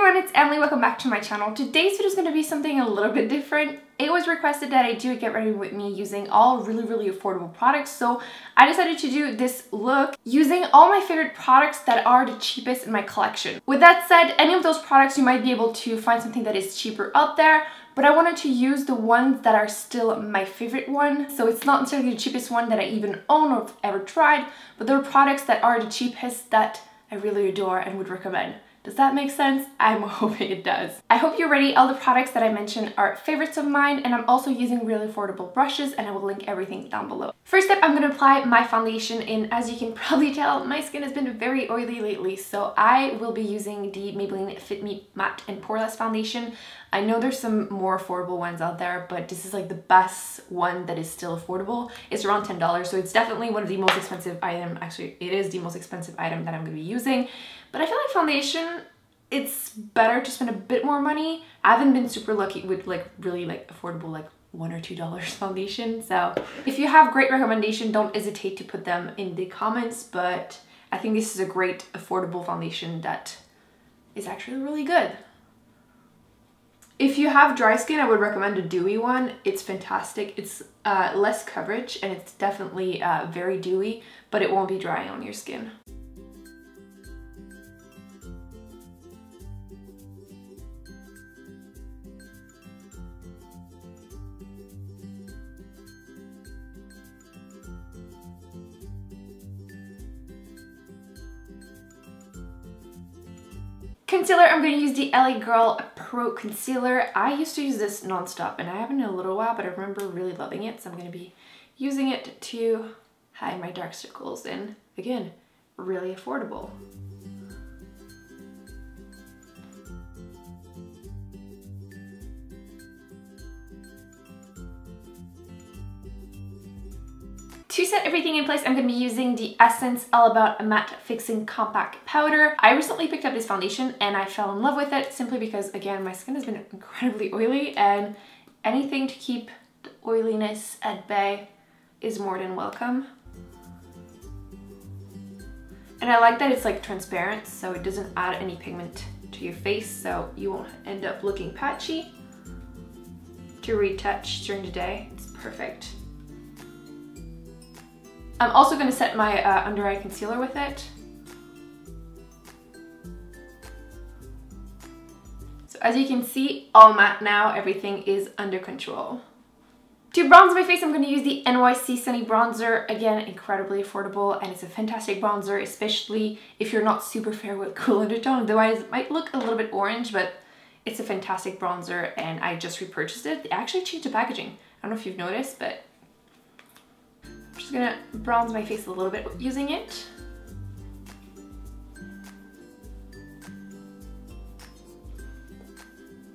everyone, it's Emily. Welcome back to my channel. Today's video is going to be something a little bit different. It was requested that I do a get ready with me using all really affordable products, so I decided to do this look using all my favorite products that are the cheapest in my collection. With that said, any of those products you might be able to find something that is cheaper out there, but I wanted to use the ones that are still my favorite one. So it's not necessarily the cheapest one that I even own or have ever tried, but there are products that are the cheapest that I really adore and would recommend. Does that make sense? I'm hoping it does. I hope you're ready. All the products that I mentioned are favorites of mine, and I'm also using really affordable brushes, and I will link everything down below. First up, I'm going to apply my foundation, and as you can probably tell, my skin has been very oily lately, so I will be using the Maybelline Fit Me Matte and Poreless Foundation. I know there's some more affordable ones out there, but this is like the best one that is still affordable. It's around $10, so it's definitely one of the most expensive items. Actually, it is the most expensive item that I'm going to be using. But I feel like foundation, it's better to spend a bit more money. I haven't been super lucky with really affordable $1 or $2 foundation. So if you have great recommendation, don't hesitate to put them in the comments. But I think this is a great affordable foundation that is actually really good. If you have dry skin, I would recommend a dewy one. It's fantastic. It's less coverage and it's definitely very dewy, but it won't be drying on your skin. Concealer, I'm going to use the LA Girl Pro Concealer. I used to use this non-stop and I haven't in a little while, but I remember really loving it, so I'm going to be using it to hide my dark circles, and again, really affordable. To set everything in place, I'm going to be using the Essence All About Matte Fixing Compact Powder. I recently picked up this foundation and I fell in love with it simply because, again, my skin has been incredibly oily, and anything to keep the oiliness at bay is more than welcome. And I like that it's like transparent, so it doesn't add any pigment to your face, so you won't end up looking patchy. To retouch during the day, it's perfect. I'm also going to set my under eye concealer with it. So as you can see, all matte now, everything is under control. To bronze my face, I'm going to use the NYC Sunny Bronzer. Again, incredibly affordable, and it's a fantastic bronzer, especially if you're not super fair with cool undertone. Otherwise, it might look a little bit orange, but it's a fantastic bronzer, and I just repurchased it. They actually changed the packaging. I don't know if you've noticed, but I'm just gonna bronze my face a little bit using it.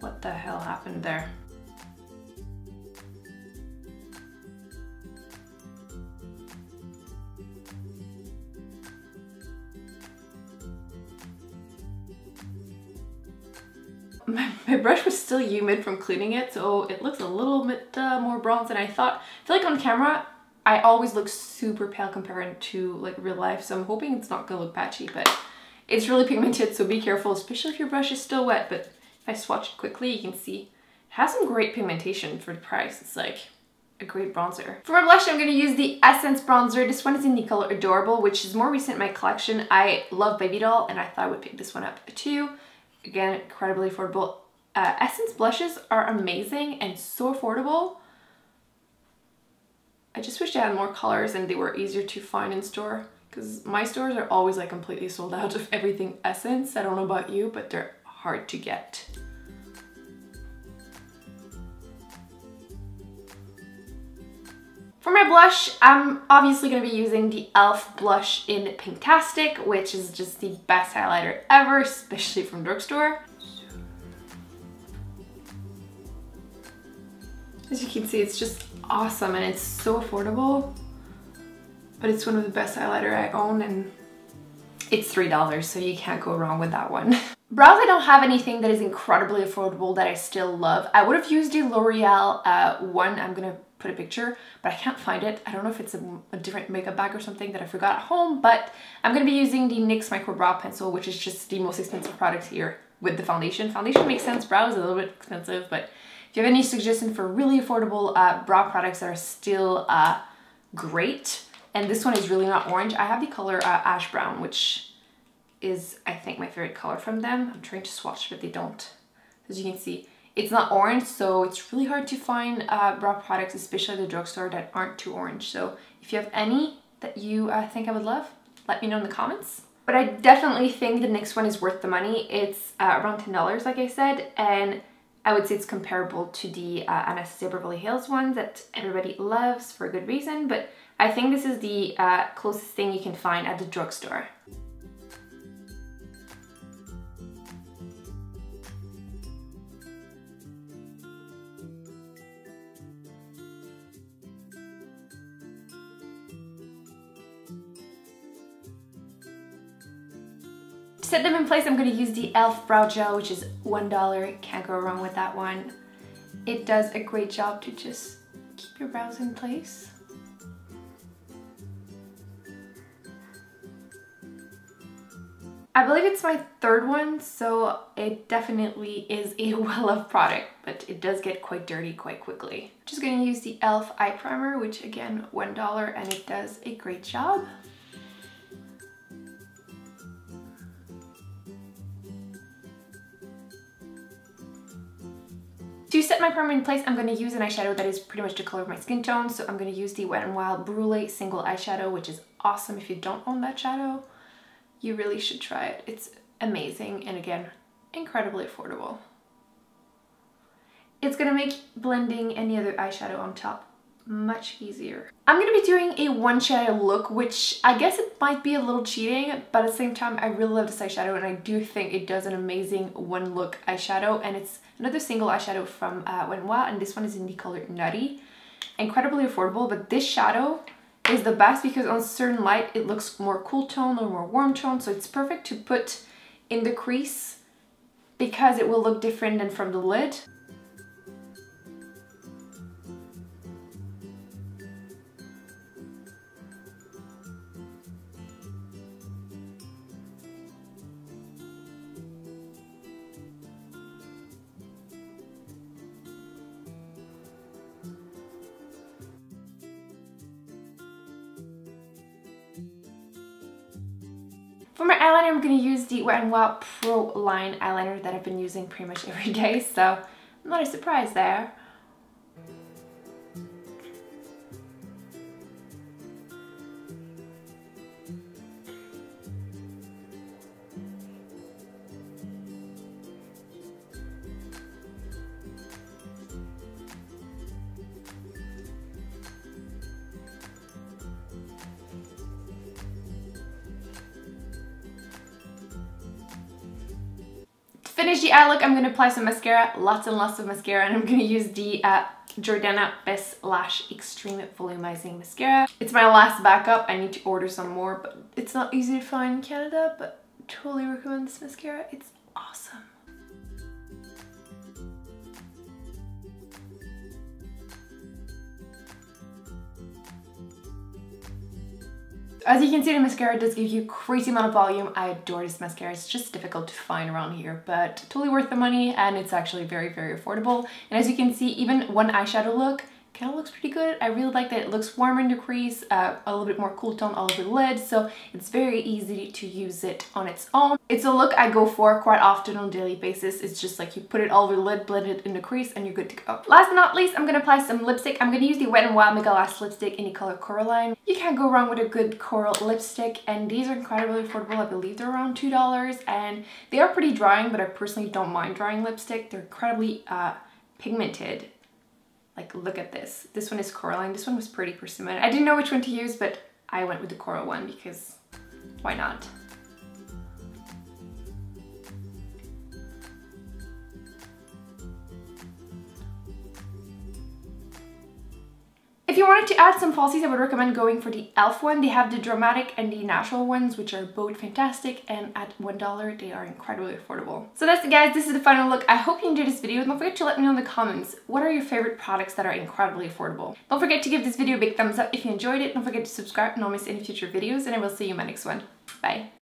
What the hell happened there? My brush was still humid from cleaning it, so it looks a little bit more bronze than I thought. I feel like on camera, I always look super pale compared to real life, so I'm hoping it's not gonna look patchy, but it's really pigmented, so be careful, especially if your brush is still wet. But if I swatch it quickly, you can see it has some great pigmentation for the price. It's like a great bronzer. For my blush, I'm gonna use the Essence bronzer. This one is in the color Adorable, which is more recent in my collection. I love Baby Doll, and I thought I would pick this one up too. Again, incredibly affordable. Essence blushes are amazing and so affordable. I just wish they had more colors and they were easier to find in store, because my stores are always completely sold out of everything Essence. I don't know about you, but they're hard to get. For my blush, I'm obviously going to be using the e.l.f. blush in Pinktastic, which is just the best highlighter ever, especially from drugstore. As you can see, it's just awesome and it's so affordable, but it's one of the best highlighter I own, and it's $3, so you can't go wrong with that one. Brows, I don't have anything that is incredibly affordable that I still love. I would have used the L'Oreal one. I'm gonna put a picture, but I can't find it. I don't know if it's a different makeup bag or something that I forgot at home, but I'm gonna be using the NYX Micro Brow Pencil, which is just the most expensive product here with the foundation. Foundation makes sense, brow is a little bit expensive, but if you have any suggestion for really affordable brow products that are still great, and this one is really not orange, I have the color Ash Brown, which is, I think, my favorite color from them. I'm trying to swatch, but they don't. As you can see, it's not orange, so it's really hard to find brow products, especially at the drugstore, that aren't too orange. So if you have any that you think I would love, let me know in the comments. But I definitely think the next one is worth the money. It's around $10, like I said, and I would say it's comparable to the Anastasia Beverly Hills one that everybody loves for a good reason, but I think this is the closest thing you can find at the drugstore. To set them in place, I'm going to use the e.l.f. Brow Gel, which is $1. Can't go wrong with that one. It does a great job to just keep your brows in place. I believe it's my third one, so it definitely is a well-loved product, but it does get quite dirty quite quickly. Just going to use the e.l.f. Eye Primer, which again, $1, and it does a great job. To set my primer in place, I'm going to use an eyeshadow that is pretty much the color of my skin tone. So I'm going to use the Wet n Wild Brulee Single Eyeshadow, which is awesome. If you don't own that shadow, you really should try it. It's amazing, and again, incredibly affordable. It's going to make blending any other eyeshadow on top much easier. I'm going to be doing a one shadow look, which I guess it might be a little cheating, but at the same time I really love this eyeshadow, and I do think it does an amazing one look eyeshadow. And it's another single eyeshadow from Wet n Wild, and this one is in the color Nutty. Incredibly affordable, but this shadow is the best because on certain light it looks more cool tone or more warm tone, so it's perfect to put in the crease because it will look different than from the lid. For my eyeliner, I'm going to use the Wet n Wild Pro Line eyeliner that I've been using pretty much every day, so not a surprise there. Finish the eye look, I'm going to apply some mascara, lots and lots of mascara, and I'm going to use the Jordana Best Lash Extreme Volumizing Mascara. It's my last backup. I need to order some more, but it's not easy to find in Canada, but totally recommend this mascara. It's awesome. As you can see, the mascara does give you a crazy amount of volume. I adore this mascara. It's just difficult to find around here, but totally worth the money, and it's actually very, very affordable. And as you can see, even one eyeshadow look kind of looks pretty good. I really like that it looks warmer in the crease, a little bit more cool tone all over the lid, so it's very easy to use it on its own. It's a look I go for quite often on a daily basis. It's just like you put it all over the lid, blend it in the crease, and you're good to go. Last but not least, I'm going to apply some lipstick. I'm going to use the Wet n Wild Mega Lash lipstick in the color Coraline. You can't go wrong with a good coral lipstick, and these are incredibly affordable. I believe they're around $2, and they are pretty drying, but I personally don't mind drying lipstick. They're incredibly pigmented. Like, look at this. This one is Coraline. This one was pretty persimmon. I didn't know which one to use, but I went with the coral one because why not? If you wanted to add some falsies, I would recommend going for the e.l.f. one. They have the dramatic and the natural ones, which are both fantastic, and at $1 they are incredibly affordable. So that's it, guys. This is the final look. I hope you enjoyed this video. Don't forget to let me know in the comments, what are your favorite products that are incredibly affordable? Don't forget to give this video a big thumbs up if you enjoyed it. Don't forget to subscribe and not miss any future videos, and I will see you in my next one. Bye.